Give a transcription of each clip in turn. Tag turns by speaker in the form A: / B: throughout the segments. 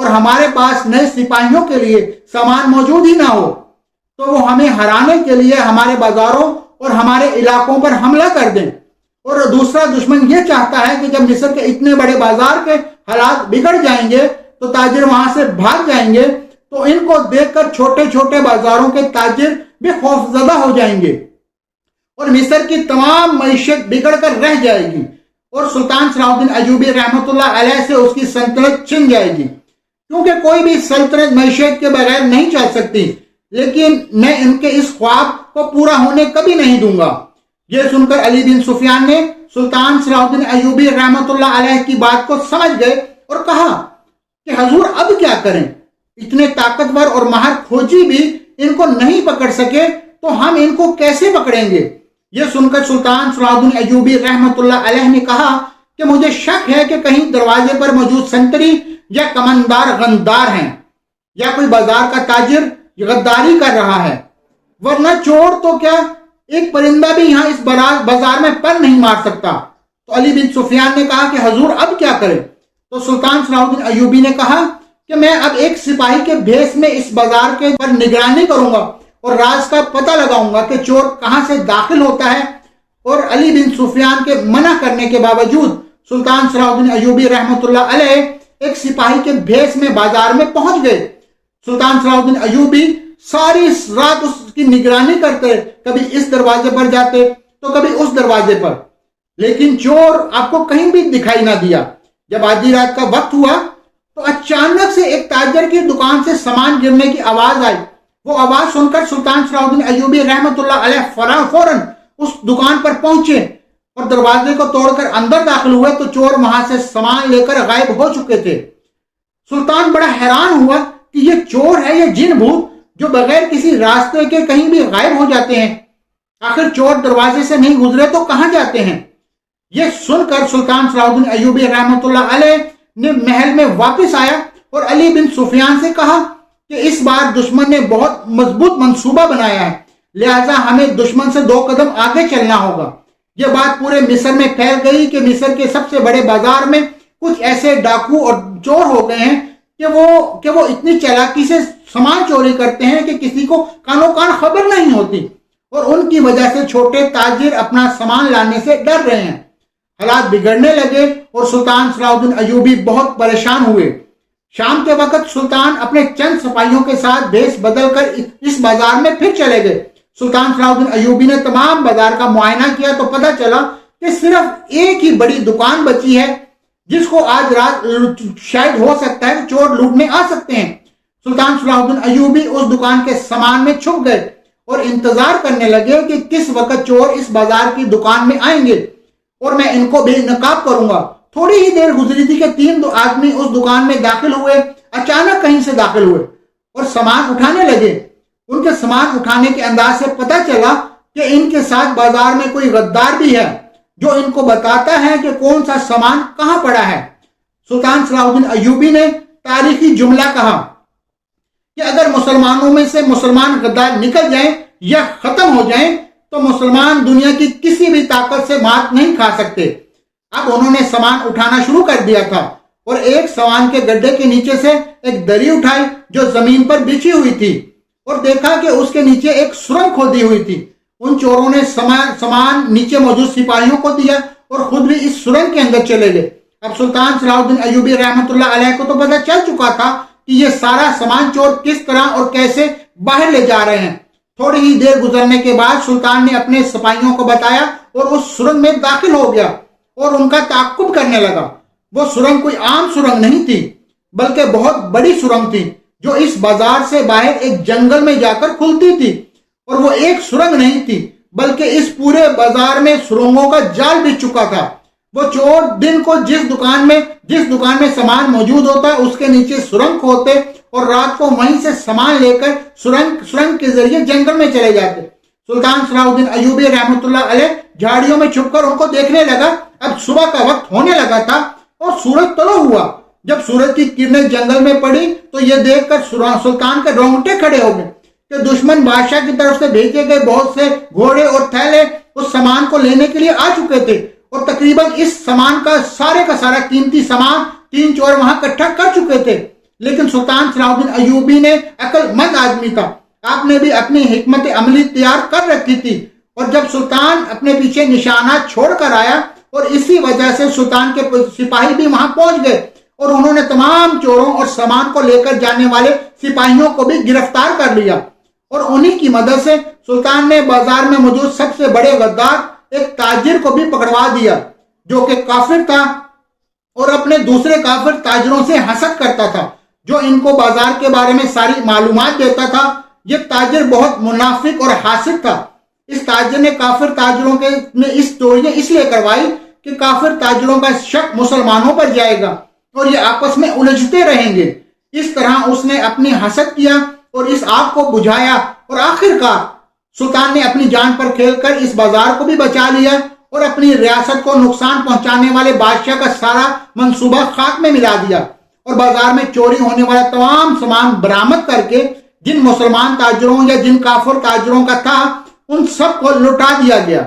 A: اور ہمارے پاس نئے سپاہیوں کے لیے سامان موجود ہی نہ ہو تو وہ ہمیں ہرانے کے لیے ہمارے بازاروں اور ہمارے علاقوں پر حملہ کر دیں۔ اور دوسرا دشمن یہ چاہتا ہے کہ جب مصر کے اتنے بڑے بازار کے حالات بگڑ جائیں گے تو تاجر وہاں سے بھاگ جائیں گے، تو ان کو دیکھ کر چھوٹے چھوٹے بازاروں کے تاجر بھی خوفزدہ ہو جائیں گے اور مصر کی تمام معیشت بگڑ کر رہ جائے گی اور سلطان صلاح الدین ایوبی رحمۃ اللہ علیہ سے اس کی سلطنت چھن جائے گی، کیونکہ کوئی بھی سلطنت معیشت کے بغیر نہیں چل سکتی۔ لیکن میں ان کے اس خواب کو پورا ہونے کبھی نہیں دوں گا۔ یہ سن کر علی بن سفیان نے سلطان صلاح الدین ایوبی رحمۃ اللہ علیہ کی بات کو سمجھ گئے اور کہا کہ حضور اب کیا کریں؟ اتنے طاقتور اور ماہر کھوجی بھی ان کو نہیں پکڑ سکے تو ہم ان کو کیسے پکڑیں گے؟ یہ سن کر سلطان صلاح الدین ایوبی رحمۃ اللہ علیہ نے کہا کہ مجھے شک ہے کہ کہیں دروازے پر موجود سنتری یا کماندار غندار ہیں یا کوئی بازار کا تاجر غداری کر رہا ہے، ورنہ چور تو کیا ایک پرندہ بھی یہاں اس بازار میں پر نہیں مار سکتا۔ تو علی بن سفیان نے کہا کہ حضور اب کیا کریں؟ تو سلطان صلاح الدین ایوبی نے کہا کہ میں اب ایک سپاہی کے بھیس میں اس بازار کے پر نگرانی کروں گا اور راز کا پتہ لگاؤں گا کہ چور کہاں سے داخل ہوتا ہے۔ اور علی بن سفیان کے منع کرنے کے باوجود سلطان صلاح الدین ایوبی رحمۃ اللہ علیہ ایک سپاہی کے بھیس میں بازار میں پہنچ گئے۔ سلطان صلاح الدین ایوبی ساری رات اس کی نگرانی کرتے، کبھی اس دروازے پر جاتے تو کبھی اس دروازے پر، لیکن چور آپ کو کہیں بھی دکھائی نہ دیا۔ جب آدھی رات کا وقت ہوا تو اچانک سے ایک تاجر کی دکان سے سامان گرنے کی آواز آئی۔ وہ آواز سن کر سلطان صلاح الدین ایوبی رحمۃ اللہ علیہ فوراً اس دکان پر پہنچے اور دروازے کو توڑ کر اندر داخل ہوئے تو چور وہاں سے سامان لے کر غائب ہو چکے تھے۔ سلطان بڑا حیران ہوا کہ یہ چور ہے یا جن بھوت جو بغیر کسی راستے کے کہیں بھی غائب ہو جاتے ہیں؟ آخر چور دروازے سے نہیں گزرے تو کہاں جاتے ہیں؟ یہ سن کر سلطان صلاح الدین ایوبی رحمۃ اللہ علیہ نے محل میں واپس آیا اور علی بن سفیان سے کہا کہ اس بار دشمن نے بہت مضبوط منصوبہ بنایا ہے، لہٰذا ہمیں دشمن سے 2 قدم آگے چلنا ہوگا۔ یہ بات پورے مصر میں پھیل گئی کہ مصر کے سب سے بڑے بازار میں کچھ ایسے ڈاکو اور چور ہو گئے ہیں کہ وہ اتنی چالاکی سے سامان چوری کرتے ہیں کہ کسی کو کانوں کان خبر نہیں ہوتی، اور ان کی وجہ سے چھوٹے تاجر اپنا سامان لانے سے ڈر رہے ہیں۔ حالات بگڑنے لگے اور سلطان صلاح الدین ایوبی بہت پریشان ہوئے۔ شام کے وقت سلطان اپنے چند سپاہیوں کے ساتھ بھیس بدل کر اس بازار میں پھر چلے گئے۔ سلطان صلاح الدین ایوبی نے تمام بازار کا معائنہ کیا تو پتہ چلا کہ صرف ایک ہی بڑی دکان بچی ہے جس کو آج رات شاید ہو سکتا ہے کہ چور لوٹنے آ سکتے ہیں۔ سلطان صلاح الدین ایوبی اس دکان کے سامان میں چھپ گئے اور انتظار کرنے لگے کہ کس وقت چور اس بازار کی دکان میں آئیں گے اور میں ان کو بے نقاب کروں گا۔ تھوڑی ہی دیر گزری تھی کہ 3 آدمی اس دکان میں داخل ہوئے، اچانک کہیں سے داخل ہوئے اور سامان اٹھانے لگے۔ ان کے سامان اٹھانے کے انداز سے پتہ چلا کہ ان کے ساتھ بازار میں کوئی غدار بھی ہے جو ان کو بتاتا ہے کہ کون سا سامان کہاں پڑا ہے۔ سلطان صلاح الدین ایوبی نے تاریخی جملہ کہا کہ اگر مسلمانوں میں سے مسلمان غدار نکل جائیں یا ختم ہو جائیں تو مسلمان دنیا کی کسی بھی طاقت سے مات نہیں کھا سکتے۔ اب انہوں نے سامان اٹھانا شروع کر دیا تھا اور ایک سامان کے گڈھے کے نیچے سے ایک دری اٹھائی جو زمین پر بچھی ہوئی تھی اور دیکھا کہ اس کے نیچے ایک سرنگ کھودی ہوئی تھی۔ ان چوروں نے سامان نیچے موجود سپاہیوں کو دیا اور خود بھی اس سرنگ کے اندر چلے گئے۔ اب سلطان صلاح الدین ایوبی رحمۃ اللہ علیہ کو تو پتہ چل چکا تھا کہ یہ سارا سامان چور کس طرح اور کیسے باہر لے جا رہے ہیں۔ تھوڑی ہی دیر گزرنے کے بعد سلطان نے اپنے سپاہیوں کو بتایا اور اس سرنگ میں داخل ہو گیا اور ان کا تعاقب کرنے لگا۔ وہ سرنگ کوئی عام سرنگ نہیں تھی بلکہ بہت بڑی سرنگ تھی جو اس بازار سے باہر ایک جنگل میں جا کر کھلتی تھی، اور وہ ایک سرنگ نہیں تھی بلکہ اس پورے بازار میں سرنگوں کا جال بچھ چکا تھا۔ وہ چور دن کو جس دکان میں سامان موجود ہوتا ہے اس کے نیچے سرنگ کھودتے اور رات کو وہیں سے سامان لے کر سرنگ کے ذریعے جنگل میں چلے جاتے۔ سلطان صلاح الدین ایوبی رحمۃ اللہ علیہ جھاڑیوں میں چھپ کر ان کو دیکھنے لگا۔ اب صبح کا وقت ہونے لگا تھا اور سورج طلوع ہوا۔ جب سورج کی کرنیں جنگل میں پڑی تو یہ دیکھ کر سلطان کے رونگٹے کھڑے ہو گئے کہ دشمن بادشاہ کی طرف سے بھیجے گئے بہت سے گھوڑے اور تھیلے اس سامان کو لینے کے لیے آ چکے تھے، اور تقریباً اس سامان کا سارا قیمتی سامان 3 چور وہاں اکٹھا کر چکے تھے۔ لیکن سلطان صلاح الدین ایوبی نے عقل مند آدمی تھا، آپ نے بھی اپنی حکمت عملی تیار کر رکھی تھی، اور جب سلطان اپنے پیچھے نشانات چھوڑ کر آیا اور اسی وجہ سے سلطان کے سپاہی بھی وہاں پہنچ گئے اور انہوں نے تمام چوروں اور سامان کو لے کر جانے والے سپاہیوں کو بھی گرفتار کر لیا، اور انہی کی مدد سے سلطان نے بازار میں موجود سب سے بڑے غدار ایک تاجر کو بھی پکڑوا دیا جو کہ کافر تھا اور اپنے دوسرے کافر تاجروں سے حسد کرتا تھا جو ان کو بازار کے بارے میں ساری معلومات دیتا تھا۔ یہ تاجر بہت منافق اور حاسد تھا۔ اس تاجر نے کافر تاجروں کے میں اس چوریاں اس لیے کروائی کہ کافر تاجروں کا شک مسلمانوں پر جائے گا اور یہ آپس میں الجھتے رہیں گے۔ اس طرح اس نے اپنی حسد کیا اور اس آگ کو بجھایا، اور آخر کار سلطان نے اپنی جان پر کھیل کر اس بازار کو بھی بچا لیا اور اپنی ریاست کو نقصان پہنچانے والے بادشاہ کا سارا منصوبہ خاک میں ملا دیا، اور بازار میں چوری ہونے والا تمام سامان برآمد کر کے جن مسلمان تاجروں یا جن کافر تاجروں کا تھا ان سب کو لٹا دیا گیا۔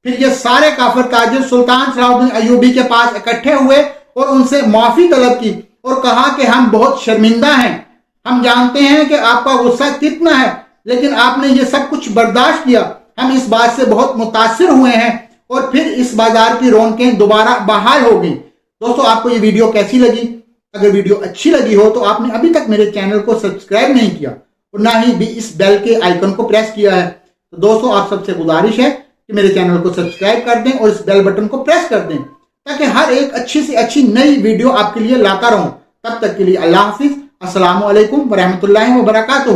A: پھر یہ سارے کافر تاجر سلطان صلاح الدین ایوبی کے پاس اکٹھے ہوئے اور ان سے معافی طلب کی اور کہا کہ ہم بہت شرمندہ ہیں، ہم جانتے ہیں کہ آپ کا غصہ کتنا ہے، لیکن آپ نے یہ سب کچھ برداشت کیا، ہم اس بات سے بہت متاثر ہوئے ہیں، اور پھر اس بازار کی رونقیں دوبارہ بحال ہو گئیں۔ دوستو، آپ کو یہ ویڈیو کیسی لگی؟ اگر ویڈیو اچھی لگی ہو تو آپ نے ابھی تک میرے چینل کو سبسکرائب نہیں کیا اور نہ ہی بھی اس بیل کے آئیکن کو پریس کیا ہے، تو دوستو آپ سب سے گزارش ہے کہ میرے چینل کو سبسکرائب کر دیں اور اس بیل بٹن کو پریس کر دیں تاکہ ہر ایک اچھی سے اچھی نئی ویڈیو آپ کے لیے لاتا رہوں۔ تب تک کے لیے اللہ حافظ، السلام علیکم ورحمۃ اللہ وبرکاتہ۔